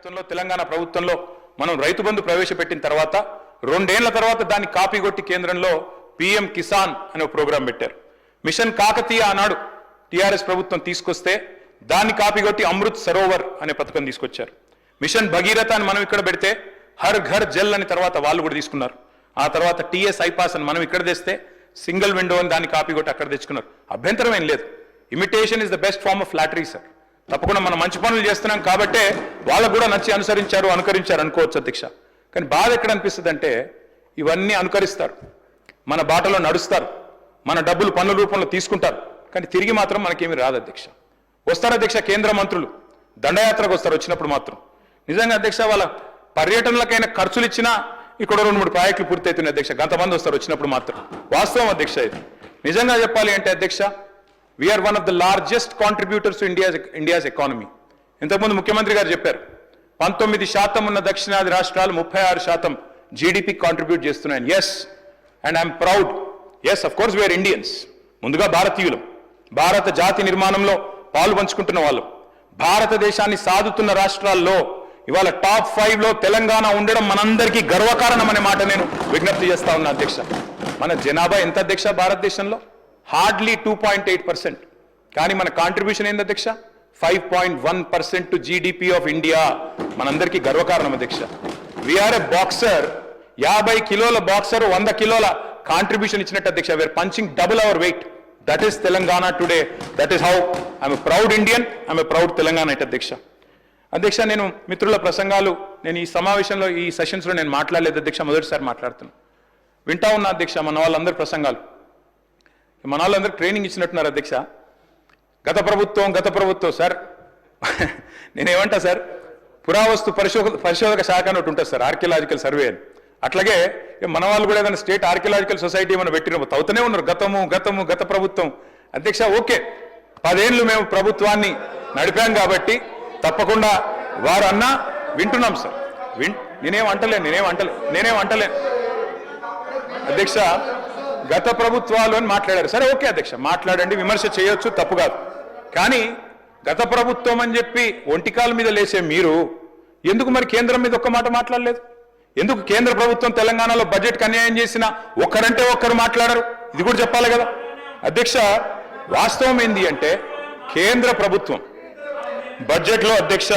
నాయకత్వంలో తెలంగాణ ప్రభుత్వంలో మనం రైతు బంధు ప్రవేశపెట్టిన తర్వాత 2 ఏళ్ల తర్వాత దాన్ని కాపీ కొట్టి కేంద్రంలో పీఎం కిసాన్ అనే ప్రోగ్రాం పెట్టారు. మిషన్ కాకతీయ ఆనాడు టీఆర్ఎస్ ప్రభుత్వం తీసుకొస్తే దాన్ని కాపీ కొట్టి అమృత్ సరోవర్ అనే పథకం తీసుకొచ్చారు. మిషన్ భగీరథ అని మనం ఇక్కడ పెడితే హర్ ఘర్ జల్ అని తర్వాత వాళ్ళు కూడా తీసుకున్నారు. ఆ తర్వాత టీఎస్ ఐపాస్ అని మనం ఇక్కడ తెస్తే సింగిల్ విండో అని దాన్ని కాపీ కొట్టి అక్కడ తెచ్చుకున్నారు. అభ్యంతరం ఏం లేదు. Imitation is the best form of flattery sir. తప్పకుండా మనం మంచి పనులు చేస్తున్నాం కాబట్టే వాళ్ళకు కూడా నచ్చి అనుకరించారు అనుకోవచ్చు అధ్యక్ష. కానీ బాధ ఎక్కడ అనిపిస్తుంది అంటే ఇవన్నీ అనుకరిస్తారు, మన బాటలో నడుస్తారు, మన డబ్బులు పన్నుల రూపంలో తీసుకుంటారు, కానీ తిరిగి మాత్రం మనకేమీ రాదు అధ్యక్ష. వస్తారు అధ్యక్ష కేంద్ర మంత్రులు దండయాత్రకు వస్తారు. వచ్చినప్పుడు మాత్రం నిజంగా అధ్యక్ష వాళ్ళ పర్యటనలకైనా ఖర్చులు ఇచ్చినా ఇక్కడ 2-3 ప్రాజెక్టులు పూర్తవుతున్నాయి అధ్యక్ష. గంతమంది వస్తారు వచ్చినప్పుడు మాత్రం. వాస్తవం అధ్యక్ష ఇది. నిజంగా చెప్పాలి అంటే అధ్యక్ష, we are one of the largest contributors to India's economy. ఇంతకుముందు ముఖ్యమంత్రి గారు చెప్పారు 19% ఉన్న దక్షిణాది రాష్ట్రాలు 36% జీడిపి కాంట్రిబ్యూట్ చేస్తున్నాయని. Yes, and I'm proud. Yes, of course we are Indians. ముందుగా భారతీయులం, భారత జాతి నిర్మాణంలో పాలు పంచుకుంటున్న వాళ్ళం. భారతదేశాన్ని సాదుతున్న రాష్ట్రాల్లో ఇవాళ టాప్ 5లో తెలంగాణ ఉండడం మనందరికీ గర్వకారణం అనే మాట నేను విజ్ఞప్తి చేస్తా ఉన్నా అధ్యక్ష. మన జనాభా ఎంత అధ్యక్ష భారతదేశంలో? హార్డ్లీ 2.8%. కానీ మన కాంట్రిబ్యూషన్ ఏంది అధ్యక్ష? 5.1% టు జీడిపి ఆఫ్ ఇండియా. మనందరికీ గర్వకారణం అధ్యక్ష. వీఆర్ ఎ బాక్సర్. 50 కిలోల బాక్సర్ 100 కిలోల కాంట్రిబ్యూషన్ ఇచ్చినట్టు అధ్యక్ష. We are punching double our weight. That is Telangana today. That is how I'm a proud Indian, I'm a proud Telanganite అధ్యక్ష. అధ్యక్ష, నేను మిత్రుల ప్రసంగాలు నేను ఈ సమావేశంలో ఈ సెషన్స్లో నేను మాట్లాడలేదు అధ్యక్ష. మొదటిసారి మాట్లాడుతున్నాను. వింటా ఉన్నా అధ్యక్ష మన వాళ్ళందరి ప్రసంగాలు. మన వాళ్ళందరూ ట్రైనింగ్ ఇచ్చినట్టున్నారు అధ్యక్ష. గత ప్రభుత్వం సార్. నేనేమంటా సార్, పురావస్తు పరిశోధక శాఖ అని ఒకటి ఉంటుంది సార్, ఆర్కియలాజికల్ సర్వే అని. అట్లాగే మన వాళ్ళు కూడా ఏదైనా స్టేట్ ఆర్కియలాజికల్ సొసైటీ ఏమైనా పెట్టిన అవుతూనే ఉన్నారు. గత ప్రభుత్వం అధ్యక్ష. ఓకే, 10 ఏళ్ళు మేము ప్రభుత్వాన్ని నడిపాం కాబట్టి తప్పకుండా వారు అన్నా వింటున్నాం సార్. నేనేం అంటలేను అధ్యక్ష. గత ప్రభుత్వాలు అని మాట్లాడారు. సరే, ఓకే అధ్యక్ష, మాట్లాడండి, విమర్శ చేయొచ్చు, తప్పు కాదు. కానీ గత ప్రభుత్వం అని చెప్పి ఒంటికాల మీద లేసే మీరు ఎందుకు మరి కేంద్రం మీద ఒక్క మాట మాట్లాడలేదు? ఎందుకు కేంద్ర ప్రభుత్వం తెలంగాణలో బడ్జెట్కి అన్యాయం చేసినా ఒక్కరంటే ఒక్కరు మాట్లాడరు? ఇది కూడా చెప్పాలి కదా అధ్యక్ష. వాస్తవం ఏంది అంటే కేంద్ర ప్రభుత్వం బడ్జెట్లో అధ్యక్ష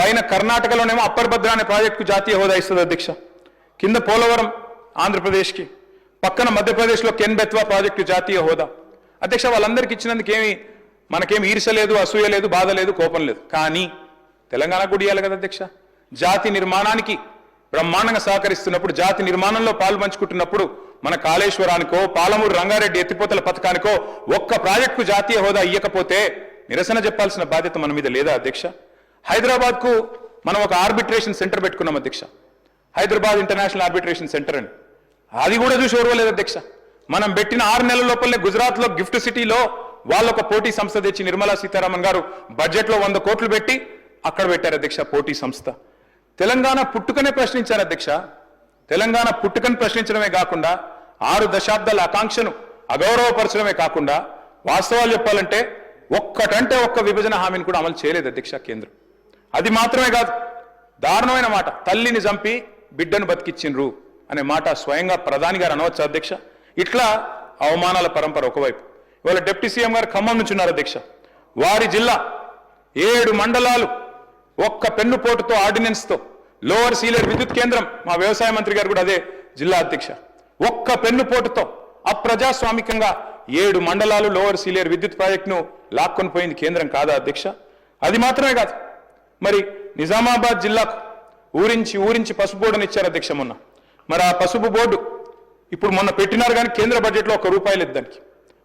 పైన కర్ణాటకలోనేమో అప్పర్ భద్ర అనే ప్రాజెక్టుకు జాతీయ హోదా ఇస్తుంది అధ్యక్ష. కింద పోలవరం ఆంధ్రప్రదేశ్కి, పక్కన మధ్యప్రదేశ్లో కెన్ బెత్వా ప్రాజెక్టు జాతీయ హోదా అధ్యక్ష. వాళ్ళందరికీ ఇచ్చినందుకు మనకేమి ఈర్ష లేదు, అసూయ లేదు, బాధ లేదు, కోపం లేదు. కానీ తెలంగాణకు కూడా ఇవ్వాలి కదా అధ్యక్ష. జాతి నిర్మాణానికి బ్రహ్మాండంగా సహకరిస్తున్నప్పుడు, జాతి నిర్మాణంలో పాలు పంచుకుంటున్నప్పుడు మన కాళేశ్వరానికో పాలమూరు రంగారెడ్డి ఎత్తిపోతల పథకానికో ఒక్క ప్రాజెక్టుకు జాతీయ హోదా ఇవ్వకపోతే నిరసన చెప్పాల్సిన బాధ్యత మన మీద లేదా అధ్యక్ష? హైదరాబాద్కు మనం ఒక ఆర్బిట్రేషన్ సెంటర్ పెట్టుకున్నాం అధ్యక్ష, హైదరాబాద్ ఇంటర్నేషనల్ ఆర్బిట్రేషన్ సెంటర్ అని. అది కూడా చూసి ఓర్వలేదు అధ్యక్ష. మనం పెట్టిన 6 నెలల లోపలనే గుజరాత్లో గిఫ్ట్ సిటీలో వాళ్ళొక పోటీ సంస్థ తెచ్చి నిర్మలా సీతారామన్ గారు బడ్జెట్లో 100 కోట్లు పెట్టి అక్కడ పెట్టారు అధ్యక్ష పోటీ సంస్థ. తెలంగాణ పుట్టుకనే ప్రశ్నించారు అధ్యక్ష. తెలంగాణ పుట్టుకని ప్రశ్నించడమే కాకుండా 6 దశాబ్దాల ఆకాంక్షను అగౌరవపరచడమే కాకుండా వాస్తవాలు చెప్పాలంటే ఒక్కటంటే ఒక్క విభజన హామీని కూడా అమలు చేయలేదు అధ్యక్ష కేంద్రం. అది మాత్రమే కాదు, దారుణమైన మాట, తల్లిని చంపి బిడ్డను బతికిచ్చిండ్రు అనే మాట స్వయంగా ప్రధాని గారు అనవచ్చు అధ్యక్ష. ఇట్లా అవమానాల పరంపర ఒకవైపు. ఇవాళ డిప్యూటీ సీఎం గారు ఖమ్మం నుంచి ఉన్నారు అధ్యక్ష. వారి జిల్లా 7 మండలాలు ఒక్క పెన్నుపోటుతో ఆర్డినెన్స్తో లోవర్ సీలేరు విద్యుత్ కేంద్రం, మా వ్యవసాయ మంత్రి గారు కూడా అదే జిల్లా అధ్యక్ష, ఒక్క పెన్నుపోటుతో అప్రజాస్వామికంగా 7 మండలాలు లోవర్ సీలేరు విద్యుత్ ప్రాజెక్టును లాక్కొని పోయింది కేంద్రం కాదా అధ్యక్ష? అది మాత్రమే కాదు, మరి నిజామాబాద్ జిల్లాకు ఊరించి పసుపు బోర్డుని ఇచ్చారు అధ్యక్ష మొన్న. మరి ఆ పసుపు బోర్డు ఇప్పుడు మొన్న పెట్టినారు కానీ కేంద్ర బడ్జెట్లో ₹1 లేదు దానికి.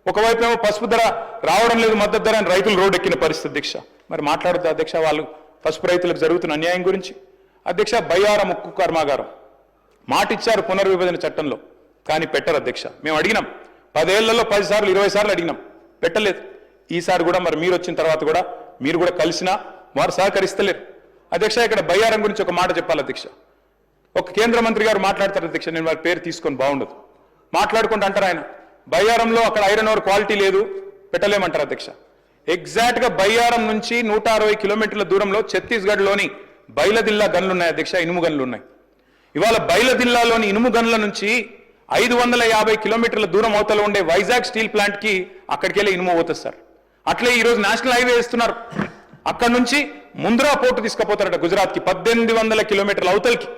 ఒకవైపు ఏమో పసుపు ధర రావడం లేదు, మద్దతు ధర అని రైతులు రోడ్డు ఎక్కిన పరిస్థితి అధ్యక్ష. మరి మాట్లాడుతూ అధ్యక్ష వాళ్ళు పసుపు రైతులకు జరుగుతున్న అన్యాయం గురించి అధ్యక్ష. బయ్యారం ఉక్కు కర్మాగారం మాట ఇచ్చారు పునర్విభజన చట్టంలో, కానీ పెట్టరు అధ్యక్ష. మేము అడిగినాం 10 ఏళ్లలో 10 సార్లు 20 సార్లు అడిగినాం, పెట్టలేదు. ఈసారి కూడా మరి మీరు వచ్చిన తర్వాత కూడా మీరు కూడా కలిసినా వారు సహకరిస్తలేరు అధ్యక్ష. ఇక్కడ బయ్యారం గురించి ఒక మాట చెప్పాలి అధ్యక్ష. ఒక కేంద్ర మంత్రి గారు మాట్లాడతారు అధ్యక్ష, నేను వారి పేరు తీసుకొని బాగుండదు, మాట్లాడుకుంటూ అంటారు ఆయన బయ్యారంలో అక్కడ ఐరన్ ఓర్ క్వాలిటీ లేదు పెట్టలేమంటారు అధ్యక్ష. ఎగ్జాక్ట్గా బయ్యారం నుంచి 160 కిలోమీటర్ల దూరంలో ఛత్తీస్గఢ్లోని బైలదిల్లా గన్లు ఉన్నాయి అధ్యక్ష, ఇనుము గన్లు ఉన్నాయి. ఇవాళ బైలదిల్లాలోని ఇనుము గన్ల నుంచి 550 కిలోమీటర్ల దూరం అవతల ఉండే వైజాగ్ స్టీల్ ప్లాంట్కి అక్కడికి వెళ్ళి ఇనుము పోతుంది సార్. అట్లే ఈరోజు నేషనల్ హైవే వేస్తున్నారు, అక్కడ నుంచి ముంద్రా పోర్టు తీసుకుపోతారట గుజరాత్కి, 1800 కిలోమీటర్ల అవతలకి,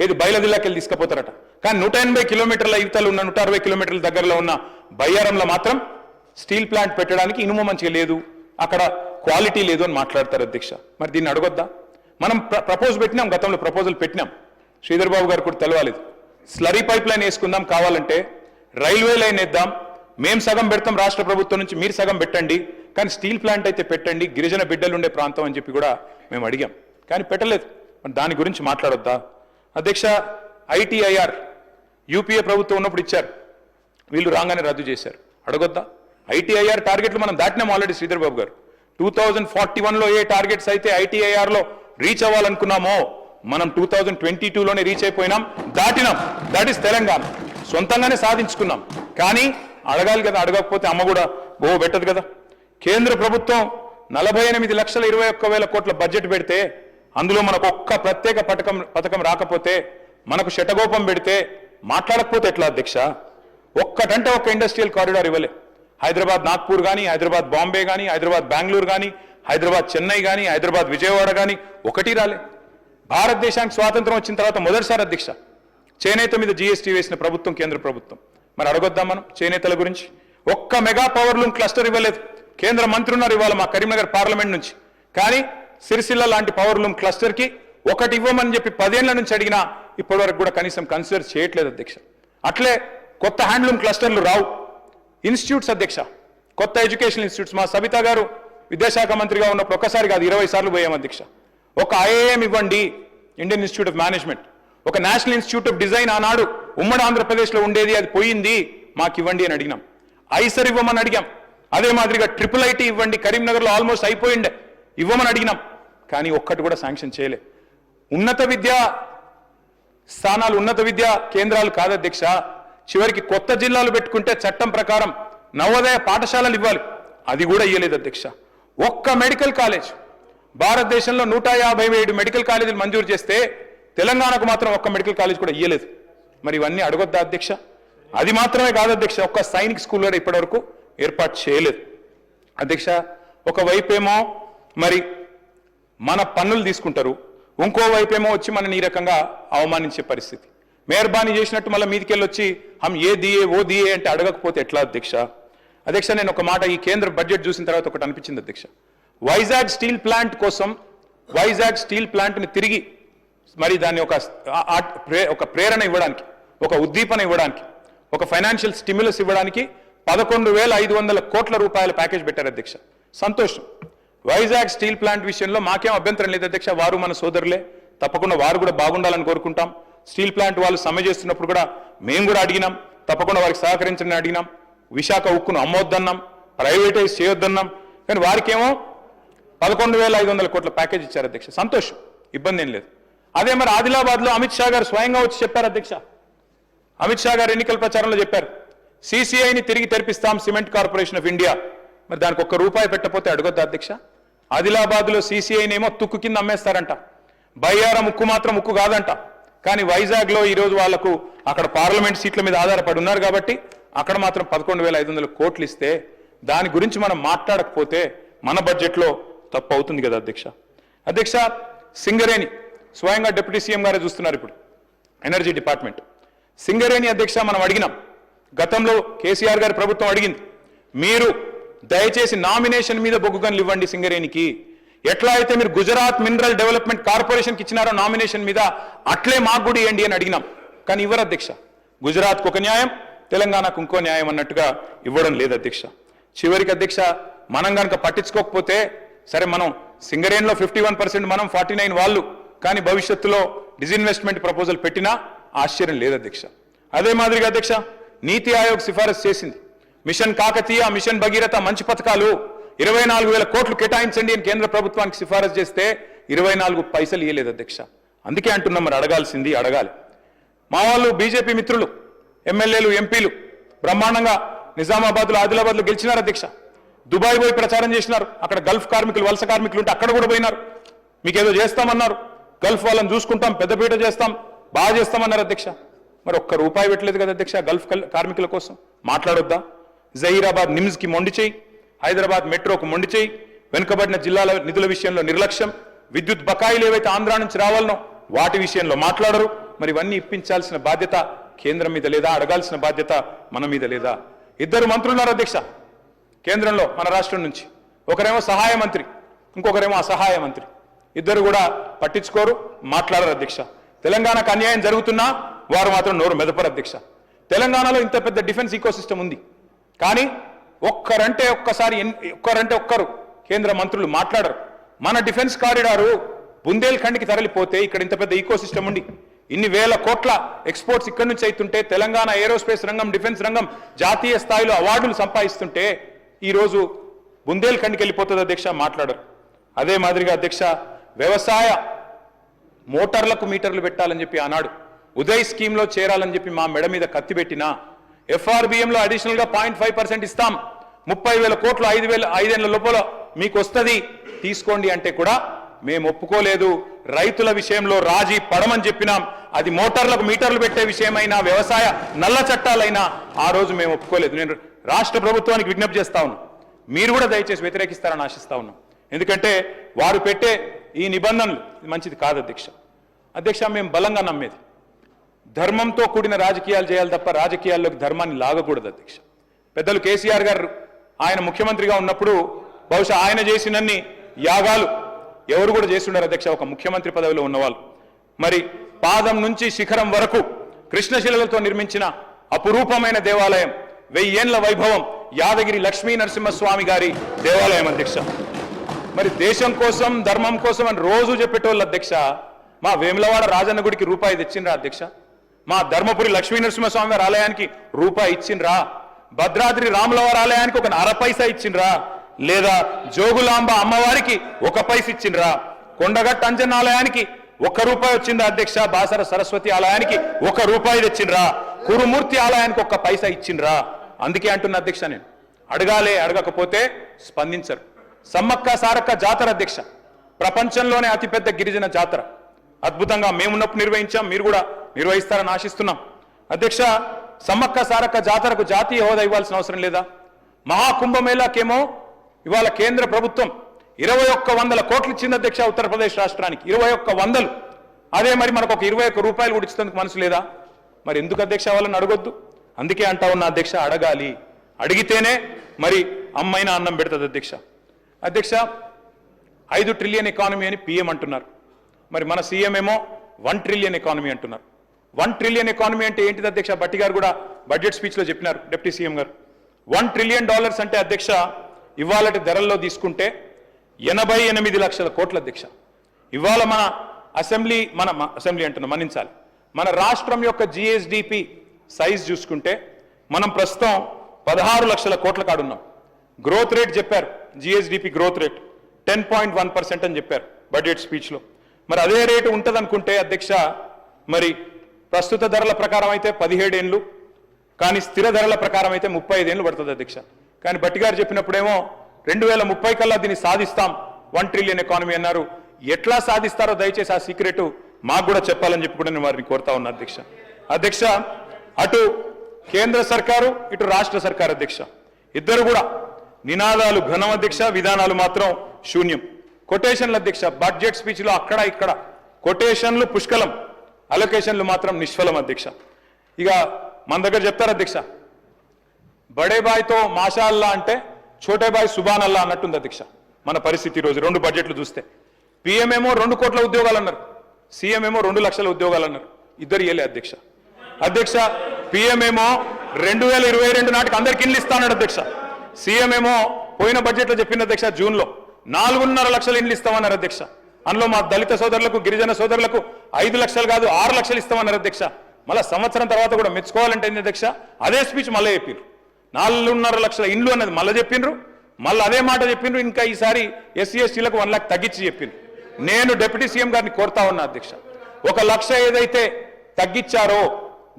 ఏది బయలుదిల్లాకి వెళ్ళి తీసుకుపోతారట. కానీ 180 కిలోమీటర్ల ఇవతలు ఉన్న 160 కిలోమీటర్ల దగ్గరలో ఉన్న బయ్యారంలో మాత్రం స్టీల్ ప్లాంట్ పెట్టడానికి ఇనుము మంచిగా లేదు, అక్కడ క్వాలిటీ లేదు అని మాట్లాడతారు అధ్యక్ష. మరి దీన్ని అడగొద్దా? మనం ప్రపోజ్ పెట్టినాం, గతంలో ప్రపోజల్ పెట్టినాం, శ్రీధర్ బాబు గారు కూడా తెలవాలేదు. స్లరీ పైప్ లైన్ వేసుకుందాం, కావాలంటే రైల్వే లైన్ వేద్దాం, మేము సగం పెడతాం రాష్ట్ర ప్రభుత్వం నుంచి, మీరు సగం పెట్టండి, కానీ స్టీల్ ప్లాంట్ అయితే పెట్టండి, గిరిజన బిడ్డలు ఉండే ప్రాంతం అని చెప్పి కూడా మేము అడిగాం, కానీ పెట్టలేదు. మరి దాని గురించి మాట్లాడొద్దా అధ్యక్ష? ఐటీఐఆర్ యూపీఏ ప్రభుత్వం ఉన్నప్పుడు ఇచ్చారు, వీళ్ళు రాగానే రద్దు చేశారు, అడగొద్దా? ఐటీఐఆర్ టార్గెట్లు మనం దాటినాం ఆల్రెడీ. శ్రీధర్ బాబు గారు 2041లో ఏ టార్గెట్స్ అయితే ఐటీఐఆర్లో రీచ్ అవ్వాలనుకున్నామో మనం 2022లోనే రీచ్ అయిపోయినాం, దాటినాం. దట్ ఈస్ తెలంగాణ, సొంతంగానే సాధించుకున్నాం. కానీ అడగాలి కదా, అడగకపోతే అమ్మ కూడా పెట్టదు కదా. కేంద్ర ప్రభుత్వం 48,21,000 కోట్ల బడ్జెట్ పెడితే అందులో మనకు ఒక్క ప్రత్యేక పథకం రాకపోతే, మనకు శటగోపం పెడితే మాట్లాడకపోతే ఎట్లా అధ్యక్ష? ఒక్కటంటే ఒక్క ఇండస్ట్రియల్ కారిడార్ ఇవ్వలే. హైదరాబాద్ నాగ్పూర్ కానీ, హైదరాబాద్ బాంబే కానీ, హైదరాబాద్ బెంగళూరు కానీ, హైదరాబాద్ చెన్నై కానీ, హైదరాబాద్ విజయవాడ కానీ ఒకటి రాలే. భారతదేశానికి స్వాతంత్రం వచ్చిన తర్వాత మొదటిసారి అధ్యక్ష చేనేత మీద జీఎస్టీ వేసిన ప్రభుత్వం కేంద్ర ప్రభుత్వం. మరి అడగొద్దాం మనం చేనేతల గురించి? ఒక్క మెగా పవర్ లూమ్ క్లస్టర్ ఇవ్వలేదు. కేంద్ర మంత్రి ఉన్నారు ఇవాళ మా కరీంనగర్ పార్లమెంట్ నుంచి, కానీ సిరిసిల్ల లాంటి పవర్ లూమ్ క్లస్టర్కి ఒకటి ఇవ్వమని చెప్పి 10 ఏళ్ల నుంచి అడిగినా ఇప్పటివరకు కూడా కనీసం కన్సిడర్ చేయట్లేదు అధ్యక్ష. అట్లే కొత్త హ్యాండ్లూమ్ క్లస్టర్లు రావు. ఇన్స్టిట్యూట్స్ అధ్యక్ష, కొత్త ఎడ్యుకేషన్ ఇన్స్టిట్యూట్స్, మా సబితా గారు విద్యాశాఖ మంత్రిగా ఉన్నప్పుడు ఒక్కసారి కాదు 20 సార్లు పోయాం అధ్యక్ష. ఒక ఐఐఎం ఇవ్వండి, ఇండియన్ ఇన్స్టిట్యూట్ ఆఫ్ మేనేజ్మెంట్, ఒక నేషనల్ ఇన్స్టిట్యూట్ ఆఫ్ డిజైన్ ఆనాడు ఉమ్మడి ఆంధ్రప్రదేశ్లో ఉండేది, అది పోయింది, మాకు ఇవ్వండి అని అడిగినాం. ఐసర్ ఇవ్వమని అడిగాం. అదే మాదిరిగా IIIT ఇవ్వండి, కరీంనగర్లో ఆల్మోస్ట్ అయిపోయిండే, ఇవ్వమని అడిగినాం, కానీ ఒక్కటి కూడా శాంక్షన్ చేయలే. ఉన్నత విద్యా స్థానాలు, ఉన్నత విద్యా కేంద్రాలు కాదు అధ్యక్ష, చివరికి కొత్త జిల్లాలు పెట్టుకుంటే చట్టం ప్రకారం నవోదయ పాఠశాలలు ఇవ్వాలి, అది కూడా ఇవ్వలేదు అధ్యక్ష. ఒక్క మెడికల్ కాలేజ్, భారతదేశంలో 157 మెడికల్ కాలేజీలు మంజూరు చేస్తే తెలంగాణకు మాత్రం ఒక్క మెడికల్ కాలేజ్ కూడా ఇవ్వలేదు. మరి ఇవన్నీ అడగొద్దా అధ్యక్ష? అది మాత్రమే కాదు అధ్యక్ష, ఒక్క సైనిక్ స్కూల్ కూడా ఇప్పటివరకు ఏర్పాటు చేయలేదు అధ్యక్ష. ఒకవైపేమో మరి మన పన్నులు తీసుకుంటారు, ఇంకోవైపేమో వచ్చి మనని ఈ రకంగా అవమానించే పరిస్థితి. మెహర్బానీ చేసినట్టు మళ్ళీ మీదికెళ్ళి వచ్చి హమ్ ఏ దియే ఓ దియే అంటే అడగకపోతే ఎట్లా అధ్యక్ష? అధ్యక్ష, నేను ఒక మాట ఈ కేంద్ర బడ్జెట్ చూసిన తర్వాత ఒకటి అనిపించింది అధ్యక్ష. వైజాగ్ స్టీల్ ప్లాంట్ కోసం, వైజాగ్ స్టీల్ ప్లాంట్ని తిరిగి మరి దాన్ని ఒక ప్రేరణ ఇవ్వడానికి, ఒక ఉద్దీపన ఇవ్వడానికి, ఒక ఫైనాన్షియల్ స్టిమ్యులస్ ఇవ్వడానికి 11,500 కోట్ల రూపాయల ప్యాకేజ్ పెట్టారు అధ్యక్ష. సంతోషం. వైజాగ్ స్టీల్ ప్లాంట్ విషయంలో మాకేం అభ్యంతరం లేదు అధ్యక్ష, వారు మన సోదరులే, తప్పకుండా వారు కూడా బాగుండాలని కోరుకుంటాం. స్టీల్ ప్లాంట్ వాళ్ళు సమ్మె చేస్తున్నప్పుడు కూడా మేము కూడా అడిగినాం, తప్పకుండా వారికి సహకరించని అడిగినాం. విశాఖ ఉక్కును అమ్మొద్దన్నాం, ప్రైవేటైజ్ చేయొద్దన్నాం, కానీ వారికేమో 11,500 కోట్ల ప్యాకేజ్ ఇచ్చారు అధ్యక్ష. సంతోషం, ఇబ్బంది ఏం లేదు. అదే మరి ఆదిలాబాద్లో అమిత్ షా గారు స్వయంగా వచ్చి చెప్పారు అధ్యక్ష. అమిత్ షా గారు ఎన్నికల ప్రచారంలో చెప్పారు, CCIని తిరిగి తెరిపిస్తాం, సిమెంట్ కార్పొరేషన్ ఆఫ్ ఇండియా. మరి దానికి ₹1 పెట్టకపోతే అడగొద్దా అధ్యక్ష? ఆదిలాబాద్లో CCIనేమో తుక్కు కింద అమ్మేస్తారంట, బయ్యారం ఉక్కు మాత్రం ఉక్కు కాదంట. కానీ వైజాగ్లో ఈరోజు వాళ్లకు అక్కడ పార్లమెంట్ సీట్ల మీద ఆధారపడి ఉన్నారు కాబట్టి అక్కడ మాత్రం 11,500 కోట్లు ఇస్తే దాని గురించి మనం మాట్లాడకపోతే మన బడ్జెట్లో తప్పు అవుతుంది కదా అధ్యక్ష. అధ్యక్ష, సింగరేణి స్వయంగా డిప్యూటీ సీఎం గారే చూస్తున్నారు ఇప్పుడు, ఎనర్జీ డిపార్ట్మెంట్. సింగరేణి అధ్యక్ష మనం అడిగినాం, గతంలో కేసీఆర్ గారి ప్రభుత్వం అడిగింది, మీరు దయచేసి నామినేషన్ మీద బొగ్గు గన్లు ఇవ్వండి సింగరేణికి, ఎట్లా అయితే మీరు గుజరాత్ మినరల్ డెవలప్మెంట్ కార్పొరేషన్కి ఇచ్చినారో నామినేషన్ మీద అట్లే మాకు కూడా ఇవ్వండి అని అడిగినాం. కానీ ఇవ్వరు అధ్యక్ష. గుజరాత్కు ఒక న్యాయం, తెలంగాణకు ఇంకో న్యాయం అన్నట్టుగా ఇవ్వడం లేదు అధ్యక్ష. చివరికి అధ్యక్ష, మనం కనుక పట్టించుకోకపోతే సరే, మనం సింగరేణిలో 51% మనం, 49 వాళ్ళు, కానీ భవిష్యత్తులో డిజిన్వెస్ట్మెంట్ ప్రపోజల్ పెట్టినా ఆశ్చర్యం లేదు అధ్యక్ష. అదే మాదిరిగా అధ్యక్ష, నీతి ఆయోగ్ సిఫారసు చేసింది, మిషన్ కాకతీయ, మిషన్ భగీరథ మంచి పథకాలు 24,000 కోట్లు కేటాయించండి అని కేంద్ర ప్రభుత్వానికి సిఫారసు చేస్తే 24 పైసలు ఇవ్వలేదు అధ్యక్ష. అందుకే అంటున్నాం, మరి అడగాల్సింది అడగాలి. మా వాళ్ళు బీజేపీ మిత్రులు, ఎమ్మెల్యేలు, ఎంపీలు బ్రహ్మాండంగా నిజామాబాద్లో, ఆదిలాబాద్లో గెలిచినారు అధ్యక్ష. దుబాయ్ పోయి ప్రచారం చేసినారు, అక్కడ గల్ఫ్ కార్మికులు, వలస కార్మికులు ఉంటే అక్కడ కూడా పోయినారు, మీకేదో చేస్తామన్నారు. గల్ఫ్ వాళ్ళని చూసుకుంటాం, పెద్దపీట చేస్తాం, బాగా చేస్తామన్నారు అధ్యక్ష. మరి ఒక్క రూపాయి పెట్టలేదు కదా అధ్యక్ష గల్ఫ్ కార్మికుల కోసం. మాట్లాడొద్దా? జహీరాబాద్ నిమ్స్కి మొండి చేయి, హైదరాబాద్ మెట్రోకు మొండి చేయి, వెనుకబడిన జిల్లాల నిధుల విషయంలో నిర్లక్ష్యం, విద్యుత్ బకాయిలు ఏవైతే ఆంధ్ర నుంచి రావాలనో వాటి విషయంలో మాట్లాడరు. మరి ఇవన్నీ ఇప్పించాల్సిన బాధ్యత కేంద్రం మీద లేదా? అడగాల్సిన బాధ్యత మన మీద లేదా? ఇద్దరు మంత్రులు ఉన్నారు అధ్యక్ష కేంద్రంలో మన రాష్ట్రం నుంచి. ఒకరేమో సహాయ మంత్రి, ఇంకొకరేమో అసహాయ మంత్రి. ఇద్దరు కూడా పట్టించుకోరు, మాట్లాడరు అధ్యక్ష. తెలంగాణకు అన్యాయం జరుగుతున్నా వారు మాత్రం నోరు మెదపరు అధ్యక్ష. తెలంగాణలో ఇంత పెద్ద డిఫెన్స్ ఈకోసిస్టమ్ ఉంది, కానీ ఒక్కరంటే ఒక్కరు కేంద్ర మంత్రులు మాట్లాడరు. మన డిఫెన్స్ కారిడారు బుందేల్ఖండ్కి తరలిపోతే ఇక్కడ ఇంత పెద్ద ఈకోసిస్టమ్ ఉండి ఇన్ని వేల కోట్ల ఎక్స్పోర్ట్స్ ఇక్కడి నుంచి అవుతుంటే, తెలంగాణ ఏరోస్పేస్ రంగం, డిఫెన్స్ రంగం జాతీయ స్థాయిలో అవార్డులు సంపాదిస్తుంటే ఈరోజు బుందేల్ఖండ్కి వెళ్ళిపోతుంది అధ్యక్ష, మాట్లాడరు. అదే మాదిరిగా అధ్యక్ష వ్యవసాయ మోటార్లకు మీటర్లు పెట్టాలని చెప్పి ఆనాడు ఉదయ్ స్కీమ్లో చేరాలని చెప్పి మా మెడ మీద కత్తి పెట్టినా, ఎఫ్ఆర్బిఎంలో అడిషనల్గా 0.5% ఇస్తాం, 30,000 కోట్లు 5 ఏళ్ల లోపల మీకు వస్తుంది తీసుకోండి అంటే కూడా మేము ఒప్పుకోలేదు. రైతుల విషయంలో రాజీ పడమని చెప్పినాం. అది మోటార్లకు మీటర్లు పెట్టే విషయమైనా, వ్యవసాయ నల్ల చట్టాలైనా ఆ రోజు మేము ఒప్పుకోలేదు. నేను రాష్ట్ర ప్రభుత్వానికి విజ్ఞప్తి చేస్తా ఉన్నాను, మీరు కూడా దయచేసి వ్యతిరేకిస్తారని ఆశిస్తా ఉన్నాం. ఎందుకంటే వారు పెట్టే ఈ నిబంధనలు మంచిది కాదు అధ్యక్ష. మేము బలంగా నమ్మేది ధర్మంతో కూడిన రాజకీయాలు చేయాలి తప్ప రాజకీయాల్లోకి ధర్మాన్ని లాగకూడదు అధ్యక్ష. పెద్దలు కేసీఆర్ గారు ఆయన ముఖ్యమంత్రిగా ఉన్నప్పుడు బహుశా ఆయన చేసినన్ని యాగాలు ఎవరు కూడా చేస్తుండారు అధ్యక్ష, ఒక ముఖ్యమంత్రి పదవిలో ఉన్నవాళ్ళు. మరి పాదం నుంచి శిఖరం వరకు కృష్ణశిలలతో నిర్మించిన అపురూపమైన దేవాలయం, 1000 ఏళ్ల వైభవం, యాదగిరి లక్ష్మీ నరసింహస్వామి గారి దేవాలయం అధ్యక్ష. మరి దేశం కోసం ధర్మం కోసం అని రోజు చెప్పేటోళ్ళు అధ్యక్ష. మా వేములవాడ రాజన్న గుడికి రూపాయి తెచ్చిండ్రా అధ్యక్ష? మా ధర్మపురి లక్ష్మీ నరసింహస్వామి గారి ఆలయానికి రూపాయి ఇచ్చిండ్రా? భద్రాద్రి రాములవారి ఆలయానికి ఒక 1/2 పైసా ఇచ్చిండ్రా? లేదా జోగులాంబ అమ్మవారికి 1 పైస ఇచ్చిండ్రా? కొండగట్ట అంజన్న ఆలయానికి 1 రూపాయి వచ్చిందా అధ్యక్ష? బాసర సరస్వతి ఆలయానికి 1 రూపాయి తెచ్చిండ్రా? కురుమూర్తి ఆలయానికి 1 పైసా ఇచ్చిండ్రా? అందుకే అంటున్న అధ్యక్ష, నేను అడగాలే, అడగకపోతే స్పందించరు. సమ్మక్క సారక్క జాతర అధ్యక్ష, ప్రపంచంలోనే అతిపెద్ద గిరిజన జాతర. అద్భుతంగా మేమున్నప్పుడు నిర్వహించాం, మీరు కూడా నిర్వహిస్తారని ఆశిస్తున్నాం అధ్యక్ష. సమ్మక్క సారక్క జాతరకు జాతీయ హోదా ఇవ్వాల్సిన అవసరం లేదా? మహాకుంభమేళాకేమో ఇవాళ కేంద్ర ప్రభుత్వం 2100 కోట్లు ఇచ్చింది అధ్యక్ష ఉత్తరప్రదేశ్ రాష్ట్రానికి, 2100. అదే మరి మనకు ఒక 21 రూపాయలు కూడా ఇచ్చేందుకు మనసు లేదా? మరి ఎందుకు అధ్యక్ష వాళ్ళని అడగొద్దు? అందుకే అంటా ఉన్న అధ్యక్ష, అడగాలి. అడిగితేనే మరి అమ్మైనా అన్నం పెడుతుంది అధ్యక్ష. 5 ట్రిలియన్ ఎకానమీ అని పిఎం అంటున్నారు, మరి మన సీఎం ఏమో 1 ట్రిలియన్ ఎకానమీ అంటున్నారు. 1 ట్రిలియన్ ఎకానమీ అంటే ఏంటిది అధ్యక్ష? భట్టి గారు కూడా బడ్జెట్ స్పీచ్లో చెప్పినారు, డిప్యూటీ సీఎం గారు. $1 ట్రిలియన్ అంటే అధ్యక్ష ఇవాళటి ధరల్లో తీసుకుంటే 88 లక్షల కోట్ల అధ్యక్ష. ఇవాళ మన అసెంబ్లీ అంటున్నా, మన్నించాలి, మన రాష్ట్రం యొక్క జిఎస్డిపి సైజ్ చూసుకుంటే మనం ప్రస్తుతం 16 లక్షల కోట్ల కాడున్నాం. గ్రోత్ రేట్ చెప్పారు, జిఎస్డిపి గ్రోత్ రేట్ 10.1% అని చెప్పారు బడ్జెట్ స్పీచ్లో. మరి అదే రేటు ఉంటుంది అనుకుంటే అధ్యక్ష, మరి ప్రస్తుత ధరల ప్రకారం అయితే 17 ఏళ్ళు, కానీ స్థిర ధరల ప్రకారం అయితే 35 ఏళ్ళు పడుతుంది అధ్యక్ష. కానీ భట్టి గారు చెప్పినప్పుడేమో 2030 కల్లా దీన్ని సాధిస్తాం, 1 ట్రిలియన్ ఎకానమీ అన్నారు. ఎట్లా సాధిస్తారో దయచేసి ఆ సీక్రెట్ మాకు కూడా చెప్పాలని చెప్పి కూడా నేను వారిని కోరుతా ఉన్నా అధ్యక్ష. అటు కేంద్ర సర్కారు, ఇటు రాష్ట్ర సర్కారు అధ్యక్ష, ఇద్దరు కూడా నినాదాలు ఘనం అధ్యక్ష, విధానాలు మాత్రం శూన్యం. కొటేషన్లు అధ్యక్ష, బడ్జెట్ స్పీచ్లో అక్కడ ఇక్కడ కొటేషన్లు పుష్కలం, అలొకేషన్లు మాత్రం నిష్ఫలం అధ్యక్ష. ఇక మన దగ్గర చెప్తారు అధ్యక్ష, బడే బాయ్తో మాషాల్లా అంటే ఛోటే బాయ్ సుబాన్ అల్లా అన్నట్టుంది అధ్యక్ష మన పరిస్థితి ఈరోజు. 2 బడ్జెట్లు చూస్తే పిఎం ఏమో 2 కోట్ల ఉద్యోగాలు అన్నారు, సీఎం ఏమో 2 లక్షల ఉద్యోగాలు అన్నారు. ఇద్దరు ఇయ్యలే అధ్యక్ష. పిఎం ఏమో 2022 నాటికి అందరికి ఇండ్లు ఇస్తానన్నాడు అధ్యక్ష. సీఎం ఏమో పోయిన బడ్జెట్లో చెప్పిన అధ్యక్ష జూన్లో 4.5 లక్షల ఇండ్లు ఇస్తామన్నారు అధ్యక్ష. అందులో మా దళిత సోదరులకు, గిరిజన సోదరులకు 5 లక్షలు కాదు 6 లక్షలు ఇస్తామన్నారు అధ్యక్ష. మళ్ళీ సంవత్సరం తర్వాత కూడా మెచ్చుకోవాలంటే అధ్యక్ష అదే స్పీచ్ మళ్ళీ చెప్పిండ్రు, 4.5 లక్షల ఇండ్లు అనేది మళ్ళీ చెప్పిండ్రు, మళ్ళీ అదే మాట చెప్పిండ్రు. ఇంకా ఈసారి ఎస్సీ ఎస్టీలకు 1 లక్ష తగ్గించి చెప్పిండ్రు. నేను డిప్యూటీ సీఎం గారిని కోరుతా ఉన్నా అధ్యక్ష, 1 లక్ష ఏదైతే తగ్గించారో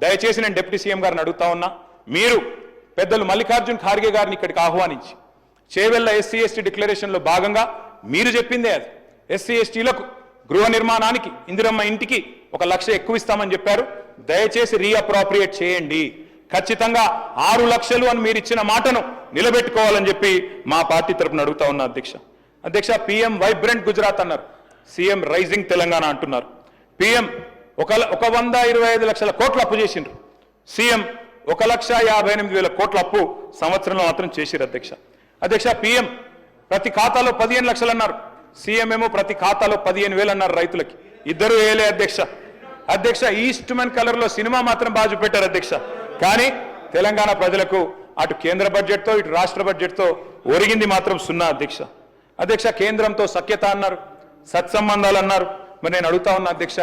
దయచేసి నేను డిప్యూటీ సీఎం గారిని అడుగుతా ఉన్నా, మీరు పెద్దలు మల్లికార్జున్ ఖార్గే గారిని ఇక్కడికి ఆహ్వానించి చేవెళ్ల ఎస్సీ ఎస్టీ డిక్లరేషన్లో భాగంగా మీరు చెప్పిందే అది, ఎస్సీ ఎస్టీలకు గృహ నిర్మాణానికి ఇందిరమ్మ ఇంటికి 1 లక్ష ఎక్కువ ఇస్తామని చెప్పారు. దయచేసి రీఅప్రోప్రియేట్ చేయండి. ఖచ్చితంగా 6 లక్షలు అని మీరు ఇచ్చిన మాటను నిలబెట్టుకోవాలని చెప్పి మా పార్టీ తరపున అడుగుతా ఉన్నా అధ్యక్ష. పీఎం వైబ్రెంట్ గుజరాత్ అన్నారు, సీఎం రైజింగ్ తెలంగాణ అంటున్నారు. పీఎం 125 లక్షల కోట్ల అప్పు చేసిండ్రు, సీఎం 1,58,000 కోట్ల అప్పు సంవత్సరంలో మాత్రం చేసిరు అధ్యక్ష. పీఎం ప్రతి ఖాతాలో 15 లక్షలు అన్నారు, సీఎం ఏమో ప్రతి ఖాతాలో 15,000 అన్నారు రైతులకి. ఇద్దరు వేయలే అధ్యక్ష. ఈస్ట్మన్ కలర్ లో సినిమా మాత్రం బాగా చూపెట్టారు అధ్యక్ష. కానీ తెలంగాణ ప్రజలకు అటు కేంద్ర బడ్జెట్తో ఇటు రాష్ట్ర బడ్జెట్తో ఒరిగింది మాత్రం 0 అధ్యక్ష. కేంద్రంతో సఖ్యత అన్నారు, సత్సంబంధాలు అన్నారు. మరి నేను అడుగుతా ఉన్నా అధ్యక్ష,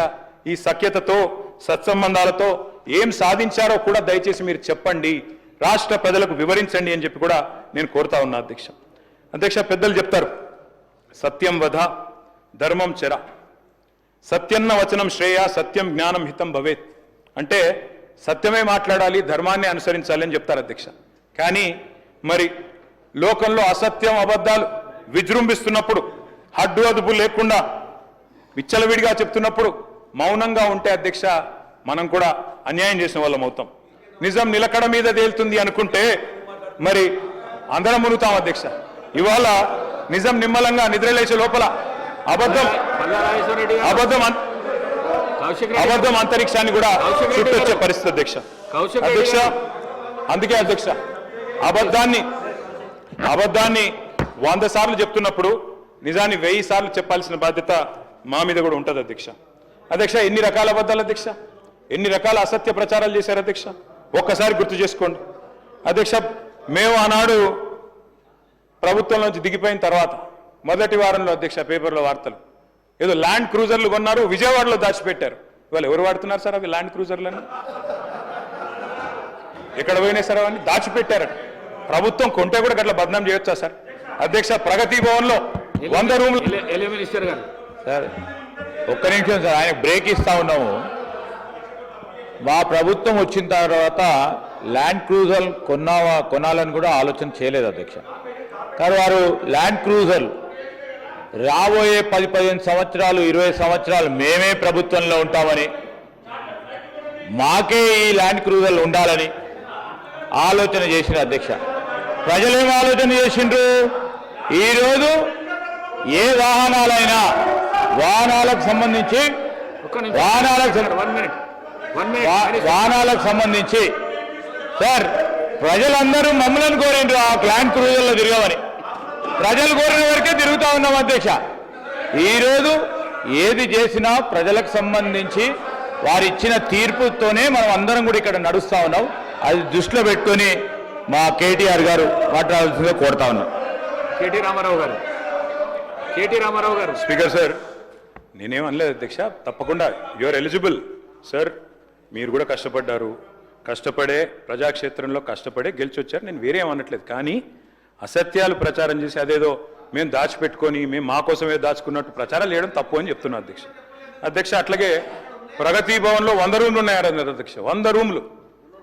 ఈ సఖ్యతతో సత్సంబంధాలతో ఏం సాధించారో కూడా దయచేసి మీరు చెప్పండి, రాష్ట్ర ప్రజలకు వివరించండి అని చెప్పి కూడా నేను కోరుతా ఉన్నా అధ్యక్ష. పెద్దలు చెప్తారు, సత్యం వధ ధర్మం చెర, సత్యన్న వచనం శ్రేయ, సత్యం జ్ఞానం హితం భవేత్. అంటే సత్యమే మాట్లాడాలి, ధర్మాన్ని అనుసరించాలి అని చెప్తారు అధ్యక్ష. కానీ మరి లోకంలో అసత్యం అబద్ధాలు విజృంభిస్తున్నప్పుడు, హడ్డు అదుపు లేకుండా విచ్చలవిడిగా చెప్తున్నప్పుడు మౌనంగా ఉంటే అధ్యక్ష మనం కూడా అన్యాయం చేసిన వాళ్ళం అవుతాం. నిజం నిలకడ మీద తేలుతుంది అనుకుంటే మరి అందరం మునుగుతాం అధ్యక్ష. ఇవాళ నిజం నిమ్మలంగా నిద్రలేసే లోపల అబద్ధం అంతరిక్షాన్ని కూడా చుట్టొచ్చే పరిస్థితి అధ్యక్ష. అందుకే అధ్యక్ష అబద్ధాన్ని 100 సార్లు చెప్తున్నప్పుడు నిజాన్ని 1000 సార్లు చెప్పాల్సిన బాధ్యత మా మీద కూడా ఉంటుంది అధ్యక్ష. ఎన్ని రకాల అబద్ధాలు అధ్యక్ష, ఎన్ని రకాల అసత్య ప్రచారాలు చేశారు అధ్యక్ష, ఒక్కసారి గుర్తు చేసుకోండి అధ్యక్ష. మేము ఆనాడు ప్రభుత్వం నుంచి దిగిపోయిన తర్వాత మొదటి వారంలో అధ్యక్ష పేపర్లో వార్తలు, ఏదో ల్యాండ్ క్రూజర్లు కొన్నారు, విజయవాడలో దాచిపెట్టారు. ఇవాళ ఎవరు వాడుతున్నారు సార్ అవి ల్యాండ్ క్రూజర్లని? ఎక్కడ పోయినాయి సార్? అవన్నీ దాచిపెట్టారట. ప్రభుత్వం కొంటే కూడా గట్ల బదనాం చేయొచ్చా సార్ అధ్యక్ష? ప్రగతి భవన్లో 100 రూమ్లు. మినిస్టర్ గారు సార్ ఒక్క నిమిషం సార్, ఆయన బ్రేక్ ఇస్తా ఉన్నాము. మా ప్రభుత్వం వచ్చిన తర్వాత ల్యాండ్ క్రూజర్ కొనాలని కూడా ఆలోచన చేయలేదు అధ్యక్ష. కానీ వారు ల్యాండ్ క్రూజర్ రాబోయే 10-15 సంవత్సరాలు 20 సంవత్సరాలు మేమే ప్రభుత్వంలో ఉంటామని, మాకే ఈ ల్యాండ్ క్రూజర్లు ఉండాలని ఆలోచన చేసిన అధ్యక్ష. ప్రజలేం ఆలోచన చేసిండ్రు? ఈరోజు ఏ వాహనాలకు సంబంధించి సార్ ప్రజలందరూ మమ్మల్ని కోరిండ్రు ఆ ల్యాండ్ క్రూజర్లో తిరగమని. ప్రజలు కోరిన వరకే తిరుగుతా ఉన్నాం అధ్యక్ష. ఈరోజు ఏది చేసినా ప్రజలకు సంబంధించి వారు ఇచ్చిన తీర్పుతోనే మనం అందరం కూడా ఇక్కడ నడుస్తా ఉన్నాం. అది దృష్టిలో పెట్టుకొని మా కేటీఆర్ గారు మాట్లాడాల్సిందిగా కోరుతా ఉన్నాం. కేటీ రామారావు గారు. స్పీకర్ సార్, నేనేం అనలేదు అధ్యక్ష. తప్పకుండా యువర్ ఎలిజిబుల్ సార్. మీరు కూడా కష్టపడే ప్రజాక్షేత్రంలో కష్టపడే గెలిచి వచ్చారు. నేను వేరే అనట్లేదు. కానీ అసత్యాలు ప్రచారం చేసి అదేదో మేము దాచిపెట్టుకొని మేము మా కోసమే దాచుకున్నట్టు ప్రచారాలు చేయడం తప్పు అని చెప్తున్నా అధ్యక్ష. అట్లాగే ప్రగతి భవన్లో 100 రూమ్లు ఉన్నాయన్నారు అధ్యక్ష. 100 రూమ్లు.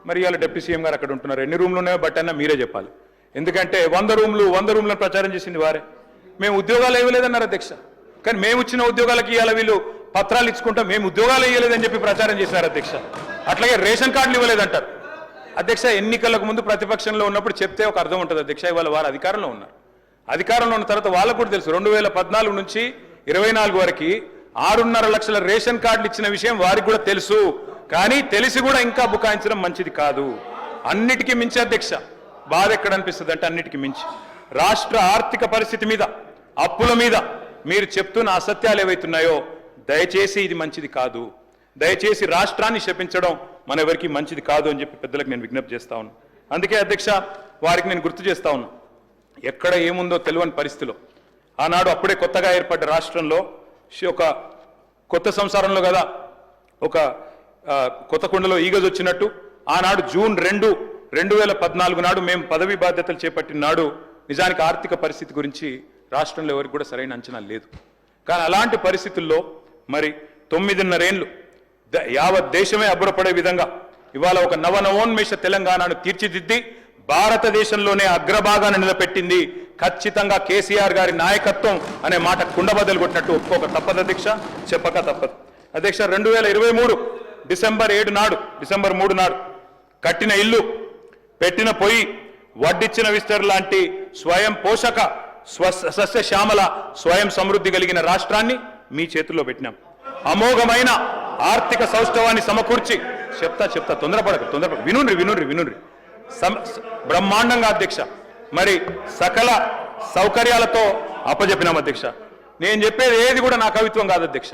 మరి ఇవాళ డిప్యూటీ సీఎం గారు అక్కడ ఉంటున్నారు. ఎన్ని రూమ్లు ఉన్నాయో బట్ అన్నా మీరే చెప్పాలి. ఎందుకంటే 100 రూమ్లను ప్రచారం చేసింది వారే. మేము ఉద్యోగాలు ఇవ్వలేదన్నారు అధ్యక్ష. కానీ మేము ఇచ్చిన ఉద్యోగాలకి ఇవాళ వీళ్ళు పత్రాలు ఇచ్చుకుంటాం, మేము ఉద్యోగాలు ఇవ్వలేదని చెప్పి ప్రచారం చేశారు అధ్యక్ష. అట్లాగే రేషన్ కార్డులు ఇవ్వలేదంటారు అధ్యక్ష. ఎన్నికలకు ముందు ప్రతిపక్షంలో ఉన్నప్పుడు చెప్తే ఒక అర్థం ఉంటుంది అధ్యక్ష. ఇవాళ వారు అధికారంలో ఉన్నారు. అధికారంలో ఉన్న తర్వాత వాళ్ళకు కూడా తెలుసు 2014 నుంచి 24 వరకు 6.5 లక్షల రేషన్ కార్డులు ఇచ్చిన విషయం వారికి కూడా తెలుసు. కానీ తెలిసి కూడా ఇంకా బుకాయించడం మంచిది కాదు. అన్నిటికీ మించి అధ్యక్ష బాధ ఎక్కడ అనిపిస్తుంది అంటే, అన్నిటికీ మించి రాష్ట్ర ఆర్థిక పరిస్థితి మీద, అప్పుల మీద మీరు చెప్తున్న అసత్యాలు ఏవైతున్నాయో దయచేసి ఇది మంచిది కాదు. దయచేసి రాష్ట్రాన్ని శపించడం మన ఎవరికి మంచిది కాదు అని చెప్పి పెద్దలకు నేను విజ్ఞప్తి చేస్తా ఉన్నాను. అందుకే అధ్యక్ష వారికి నేను గుర్తు చేస్తా ఉన్నాను, ఎక్కడ ఏముందో తెలియని పరిస్థితిలో ఆనాడు అప్పుడే కొత్తగా ఏర్పడ్డ రాష్ట్రంలో ఒక కొత్త సంసారంలో కదా ఒక కొత్త కుండలో ఈగజ్ వచ్చినట్టు ఆనాడు జూన్ 2, 2014 నాడు మేము పదవి బాధ్యతలు చేపట్టిన నాడు నిజానికి ఆర్థిక పరిస్థితి గురించి రాష్ట్రంలో ఎవరికి కూడా సరైన అంచనా లేదు. కానీ అలాంటి పరిస్థితుల్లో మరి 9.5 ఏళ్ళు యావత్ దేశమే అబ్బురపడే విధంగా ఇవాళ ఒక నవోన్మేష తెలంగాణను తీర్చిదిద్ది భారతదేశంలోనే అగ్రభాగాన్ని నిలబెట్టింది ఖచ్చితంగా కేసీఆర్ గారి నాయకత్వం అనే మాట కుండబద్దలు కొట్టినట్టు ఒప్పుకోక తప్పదు అధ్యక్ష, చెప్పక తప్పదు అధ్యక్ష. 2023 డిసెంబర్ 7 నాడు, డిసెంబర్ 3 నాడు కట్టిన ఇల్లు, పెట్టిన పొయ్యి, వడ్డిచ్చిన విస్తర్ లాంటి స్వయం పోషక సస్యశ్యామల స్వయం సమృద్ధి కలిగిన రాష్ట్రాన్ని మీ చేతుల్లో పెట్టినాం. అమోఘమైన ఆర్థిక సౌష్ఠవాన్ని సమకూర్చి చెప్తా తొందరపడక వినుండ్రి బ్రహ్మాండంగా అధ్యక్ష మరి సకల సౌకర్యాలతో అప్పజెప్పినాం అధ్యక్ష. నేను చెప్పేది ఏది కూడా నా కవిత్వం కాదు అధ్యక్ష,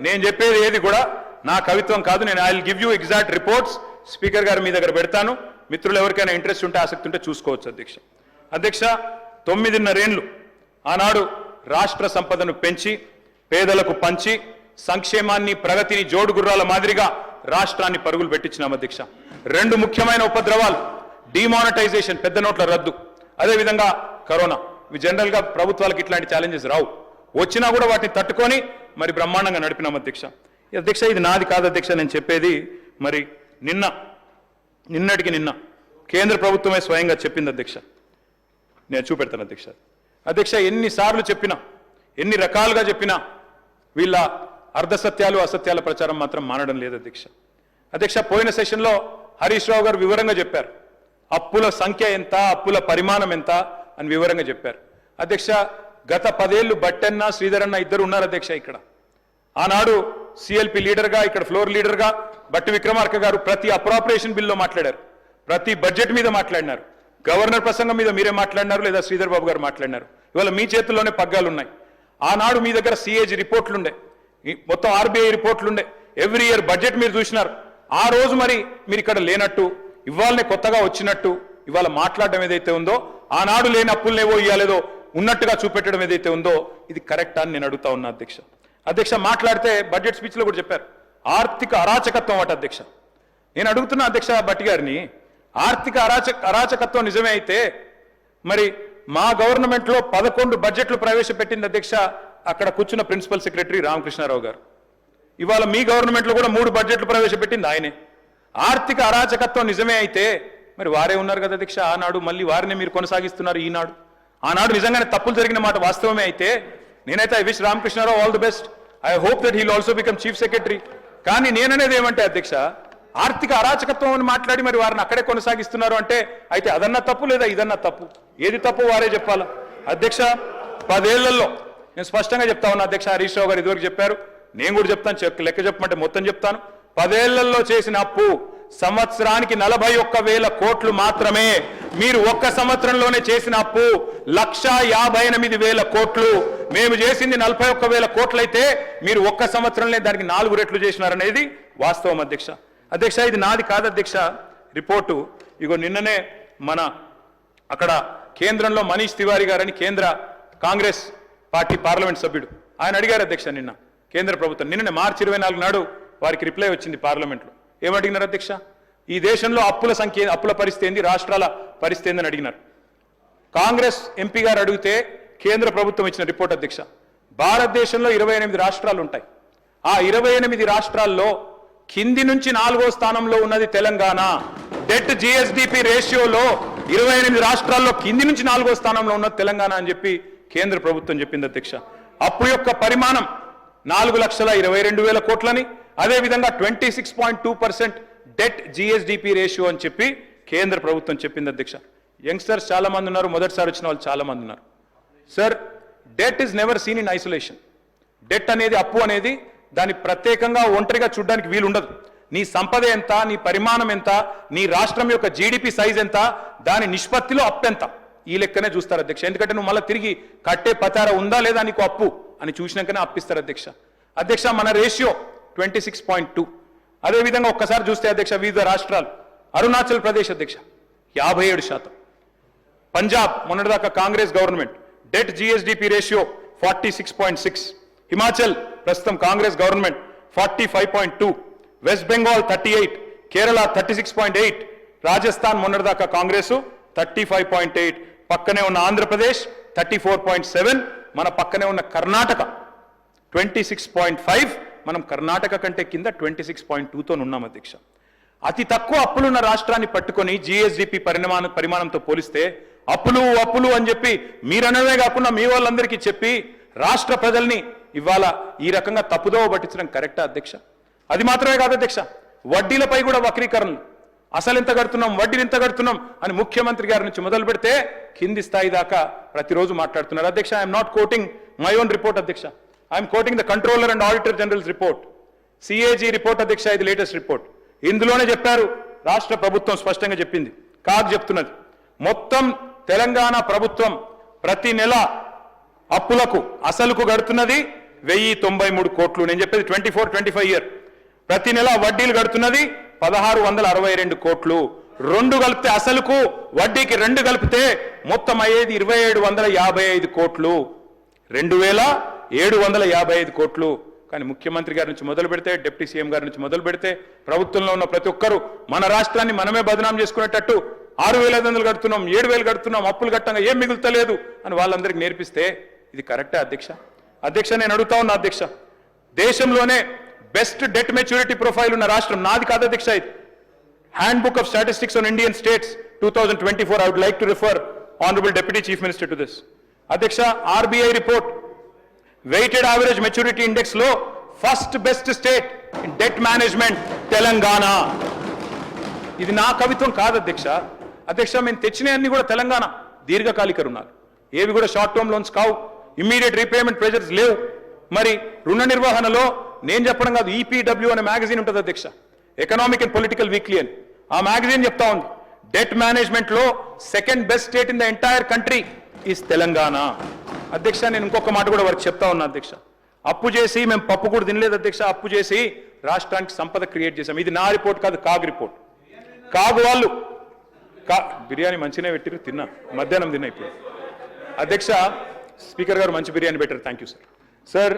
నేను చెప్పేది ఏది కూడా నా కవిత్వం కాదు. నేను I will give you exact reports, speaker గారు మీ దగ్గర పెడతాను. మిత్రులు ఎవరికైనా ఇంట్రెస్ట్ ఉంటే, ఆసక్తి ఉంటే చూసుకోవచ్చు అధ్యక్ష. అధ్యక్ష 9.5 ఏళ్లు ఆనాడు రాష్ట్ర సంపదను పెంచి పేదలకు పంచి సంక్షేమాన్ని ప్రగతిని జోడుగుర్రాల మాదిరిగా రాష్ట్రాన్ని పరుగులు పెట్టించినాం అధ్యక్ష. 2 ముఖ్యమైన ఉపద్రవాలు, డిమానిటైజేషన్ పెద్ద నోట్ల రద్దు, అదేవిధంగా కరోనా. ఇవి జనరల్గా ప్రభుత్వాలకు ఇట్లాంటి ఛాలెంజెస్ రావు, వచ్చినా కూడా వాటిని తట్టుకొని మరి బ్రహ్మాండంగా నడిపినాం అధ్యక్ష. అధ్యక్ష ఇది నాది కాదు అధ్యక్ష, నేను చెప్పేది మరి నిన్నటికి నిన్న కేంద్ర ప్రభుత్వమే స్వయంగా చెప్పింది అధ్యక్ష. నేను చూపెడతాను అధ్యక్ష. అధ్యక్ష ఎన్నిసార్లు చెప్పినా, ఎన్ని రకాలుగా చెప్పినా వీళ్ళ అర్ధసత్యాలు అసత్యాల ప్రచారం మాత్రం మానడం లేదు అధ్యక్ష. అధ్యక్ష పోయిన సెషన్లో హరీష్ రావు గారు వివరంగా చెప్పారు, అప్పుల సంఖ్య ఎంత, అప్పుల పరిమాణం ఎంత అని వివరంగా చెప్పారు అధ్యక్ష. గత 10 ఏళ్లు బట్టన్న శ్రీధరన్న ఇద్దరు ఉన్నారు అధ్యక్ష ఇక్కడ. ఆనాడు సిఎల్పి లీడర్గా, ఇక్కడ ఫ్లోర్ లీడర్గా బట్టి విక్రమార్క గారు ప్రతి అప్రాపరేషన్ బిల్లో మాట్లాడారు, ప్రతి బడ్జెట్ మీద మాట్లాడినారు. గవర్నర్ ప్రసంగం మీద మీరే మాట్లాడినారు లేదా శ్రీధర్ బాబు గారు మాట్లాడినారు. ఇవాళ మీ చేతుల్లోనే పగ్గాలు ఉన్నాయి. ఆనాడు మీ దగ్గర సిఏజీ రిపోర్ట్లుండే, మొత్తం ఆర్బీఐ రిపోర్ట్లుండే, ఎవ్రీ ఇయర్ బడ్జెట్ మీరు చూసినారు. ఆ రోజు మరి మీరు ఇక్కడ లేనట్టు, ఇవాళనే కొత్తగా వచ్చినట్టు ఇవాళ మాట్లాడడం ఏదైతే ఉందో, ఆనాడు లేని అప్పులనేవో ఇవ్వాలేదో ఉన్నట్టుగా చూపెట్టడం ఏదైతే ఉందో ఇది కరెక్ట్ అని నేను అడుగుతా ఉన్నా అధ్యక్ష. అధ్యక్ష మాట్లాడితే బడ్జెట్ స్పీచ్లో కూడా చెప్పారు ఆర్థిక అరాచకత్వం అట అధ్యక్ష. నేను అడుగుతున్నా అధ్యక్ష భట్టి గారిని, ఆర్థిక అరాచకత్వం నిజమే అయితే మరి మా గవర్నమెంట్లో 11 బడ్జెట్లు ప్రవేశపెట్టింది అధ్యక్ష అక్కడ కూర్చున్న ప్రిన్సిపల్ సెక్రటరీ రామకృష్ణారావు గారు. ఇవాళ మీ గవర్నమెంట్లో కూడా 3 బడ్జెట్లు ప్రవేశపెట్టింది ఆయనే. ఆర్థిక అరాచకత్వం నిజమే అయితే మరి వారే ఉన్నారు కదా అధ్యక్ష ఆనాడు, మళ్ళీ వారిని మీరు కొనసాగిస్తున్నారు ఈనాడు. ఆనాడు నిజంగానే తప్పులు జరిగిన మాట వాస్తవమే అయితే నేనైతే I wish Ramakrishna Rao all the best, I hope that he'll also become chief secretary. కానీ నేననేది ఏమంటే అధ్యక్ష, ఆర్థిక అరాచకత్వం అని మాట్లాడి మరి వారిని అక్కడే కొనసాగిస్తున్నారు అంటే అయితే అదన్నా తప్పు లేదా ఇదన్నా తప్పు, ఏది తప్పు వారే చెప్పాలా అధ్యక్ష. 10 ఏళ్లలో నేను స్పష్టంగా చెప్తా ఉన్నా అధ్యక్ష, హరీష్ రావు గారు ఇదివరకు చెప్పారు, నేను కూడా చెప్తాను, లెక్క చెప్పమంటే మొత్తం చెప్తాను. 10 ఏళ్లలో చేసిన అప్పు సంవత్సరానికి 41,000 కోట్లు మాత్రమే. మీరు ఒక్క సంవత్సరంలోనే చేసిన అప్పు 1,58,000 కోట్లు. మేము చేసింది 41,000 కోట్లయితే మీరు ఒక్క సంవత్సరంలో దానికి 4 రెట్లు చేసినారనేది వాస్తవం అధ్యక్ష. అధ్యక్ష ఇది నాది కాదు అధ్యక్ష రిపోర్టు. ఇగో నిన్ననే మన అక్కడ కేంద్రంలో మనీష్ తివారీ గారని కేంద్ర కాంగ్రెస్ పార్టీ పార్లమెంట్ సభ్యుడు, ఆయన అడిగారు అధ్యక్ష నిన్న కేంద్ర ప్రభుత్వం, నిన్ననే మార్చి 24 నాడు వారికి రిప్లై వచ్చింది పార్లమెంట్లో. ఏమడిగినారు అధ్యక్ష, ఈ దేశంలో అప్పుల పరిస్థితి ఏంది, రాష్ట్రాల పరిస్థితి ఏందని అడిగినారు. కాంగ్రెస్ ఎంపీ గారు అడిగితే కేంద్ర ప్రభుత్వం ఇచ్చిన రిపోర్ట్ అధ్యక్ష, భారతదేశంలో 28 రాష్ట్రాలు ఉంటాయి. ఆ 28 రాష్ట్రాల్లో కింది నుంచి 4వ స్థానంలో ఉన్నది తెలంగాణ. డెట్ జిఎస్డిపి రేషియోలో 28 రాష్ట్రాల్లో కింది నుంచి 4వ స్థానంలో ఉన్నది తెలంగాణ అని చెప్పి కేంద్ర ప్రభుత్వం చెప్పింది అధ్యక్ష. అప్పు యొక్క పరిమాణం 4,22,000 కోట్లని, అదేవిధంగా 26.2% డెట్ జిఎస్డిపి రేషియో అని చెప్పి కేంద్ర ప్రభుత్వం చెప్పింది అధ్యక్ష. యంగ్స్టర్స్ చాలా మంది ఉన్నారు, మొదటిసారి వచ్చిన వాళ్ళు చాలా మంది ఉన్నారు. Sir debt is never seen in isolation. Debt అనేది, అప్పు అనేది దాన్ని ప్రత్యేకంగా ఒంటరిగా చూడడానికి వీలుండదు. నీ సంపద ఎంత, నీ పరిమాణం ఎంత, నీ రాష్ట్రం యొక్క జీడిపి సైజ్ ఎంత, దాని నిష్పత్తిలో అప్పు ఎంత, ఈ లెక్కనే చూస్తారు అధ్యక్ష. ఎందుకంటే నువ్వు మళ్ళీ తిరిగి కట్టే పతార ఉందా లేదా నీకు అప్పు అని చూసినాకనే అప్పిస్తారు అధ్యక్ష. అధ్యక్ష మన రేషియో 26.2. అదేవిధంగా ఒక్కసారి చూస్తే అధ్యక్ష వివిధ రాష్ట్రాలు, అరుణాచల్ ప్రదేశ్ అధ్యక్ష 57%, పంజాబ్ మొన్నటిదాకా Congress government debt GSDP ratio 46.6, Himachal ప్రస్తుతం కాంగ్రెస్ గవర్నమెంట్ 45.2, వెస్ట్ బెంగాల్ 38, కేరళ 36.8, రాజస్థాన్ మొన్నటిదాకా కాంగ్రెస్ 35.8, పక్కనే ఉన్న ఆంధ్రప్రదేశ్ 34.7, మన పక్కనే ఉన్న కర్ణాటక 26.5, మనం కర్ణాటక కంటే కింద 26.2తో ఉన్నాం అధ్యక్ష. అతి తక్కువ అప్పులున్న రాష్ట్రాన్ని పట్టుకొని జిఎస్డిపి పరిమాణంతో పోలిస్తే అప్పులు అప్పులు అని చెప్పి మీరనమే కాకుండా మీ వాళ్ళందరికీ చెప్పి రాష్ట్ర ప్రజల్ని ఇవాళ ఈ రకంగా తప్పుదోవ పట్టించడం కరెక్టా అధ్యక్ష? అది మాత్రమే కాదు అధ్యక్ష, వడ్డీలపై కూడా వక్రీకరణలు. అసలు ఎంత కడుతున్నాం, వడ్డీలు ఎంత కడుతున్నాం అని ముఖ్యమంత్రి గారి నుంచి మొదలు పెడితే కింది స్థాయి దాకా ప్రతిరోజు మాట్లాడుతున్నారు. అధ్యక్ష, I'm not quoting my own report అధ్యక్ష, I'm quoting the controller and auditor generals report, CAG report అధ్యక్ష, ఇది లేటెస్ట్ రిపోర్ట్. ఇందులోనే చెప్పారు, రాష్ట్ర ప్రభుత్వం స్పష్టంగా చెప్పింది, కాదు చెప్తున్నది, మొత్తం తెలంగాణ ప్రభుత్వం ప్రతి నెల అప్పులకు అసలుకు గడుతున్నది 1093 కోట్లు. నేను చెప్పేది 24-25 ఇయర్. ప్రతి నెల వడ్డీలు గడుతున్నది 1662 కోట్లు. రెండు కలిపితే అసలుకు వడ్డీకి రెండు కలిపితే మొత్తం అయ్యేది 2755 కోట్లు. 2755 కోట్లు. కానీ ముఖ్యమంత్రి గారి నుంచి మొదలు పెడితే, డిప్యూటీ సీఎం గారి నుంచి మొదలు పెడితే, ప్రభుత్వంలో ఉన్న ప్రతి ఒక్కరూ మన రాష్ట్రాన్ని మనమే బదనాం చేసుకునేటట్టు 6500 కడుతున్నాం, 7000 కడుతున్నాం, అప్పులు కట్టంగా ఏం మిగులుతలేదు అని వాళ్ళందరికీ నేర్పిస్తే ఇది కరెక్టే అధ్యక్ష? అధ్యక్ష, నేను అడుగుతా ఉన్నా అధ్యక్ష, దేశంలోనే బెస్ట్ డెట్ మెచ్యూరిటీ ప్రొఫైల్ ఉన్న రాష్ట్రం నాది కాదు అధ్యక్ష. ఇది handbook of statistics on Indian states 2024. I would like to refer honourable deputy chief minister to this. అధ్యక్ష, RBI report weighted average maturity index లో first best state in debt management Telangana. ఇది నా కవిత్వం కాదు అధ్యక్ష. అధ్యక్ష, మేము తెచ్చినవన్నీ కూడా తెలంగాణ దీర్ఘకాలిక రుణాలు, ఏవి కూడా షార్ట్ టర్మ్ లోన్స్ కావు, ఇమ్మీడియట్ రీపేమెంట్ ప్రెజర్స్ లేవు. మరి రుణ నిర్వహణలో నేను చెప్పడం కాదు, ఈపీడబ్ల్యూ అనే మ్యాగజైన్ ఉంటుంది అధ్యక్ష, ఎకనామిక్ అండ్ పొలిటికల్ వీక్లీ అని. ఆ మ్యాగజైన్ చెప్తా ఉంది, డెట్ మేనేజ్మెంట్ లో second best state in the entire country is Telangana. అధ్యక్ష, నేను ఇంకొక మాట కూడా వారికి చెప్తా ఉన్నా అధ్యక్ష, అప్పు చేసి మేము పప్పు కూడా తినలేదు అధ్యక్ష, అప్పు చేసి రాష్ట్రానికి సంపద క్రియేట్ చేశాం. ఇది నా రిపోర్ట్ కాదు, కాగ్ రిపోర్ట్. కాగు వాళ్ళు బిర్యానీ మంచిగానే పెట్టిరు, తిన్నా, మధ్యాహ్నం తిన్నా. ఇప్పుడు అధ్యక్ష, స్పీకర్ గారు మంచి బిర్యానీ పెట్టారు, థ్యాంక్ యూ సార్. సార్,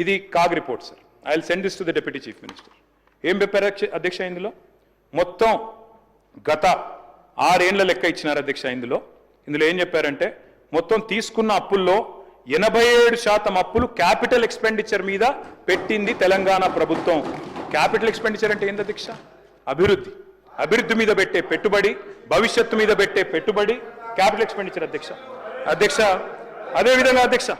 ఇది CAG report sir. I will send this to the deputy chief minister. ఏం చెప్పారు అధ్యక్ష ఇందులో? మొత్తం గత 6 ఏళ్ల లెక్క ఇచ్చినారు అధ్యక్ష. ఇందులో ఏం చెప్పారంటే, మొత్తం తీసుకున్న అప్పుల్లో 87% అప్పులు క్యాపిటల్ ఎక్స్పెండిచర్ మీద పెట్టింది తెలంగాణ ప్రభుత్వం. క్యాపిటల్ ఎక్స్పెండిచర్ అంటే ఏంది అధ్యక్ష? అభివృద్ధి మీద పెట్టే పెట్టుబడి, భవిష్యత్తు మీద పెట్టే పెట్టుబడి క్యాపిటల్ ఎక్స్పెండిచర్ అధ్యక్ష. అధ్యక్ష, అదేవిధంగా అధ్యక్ష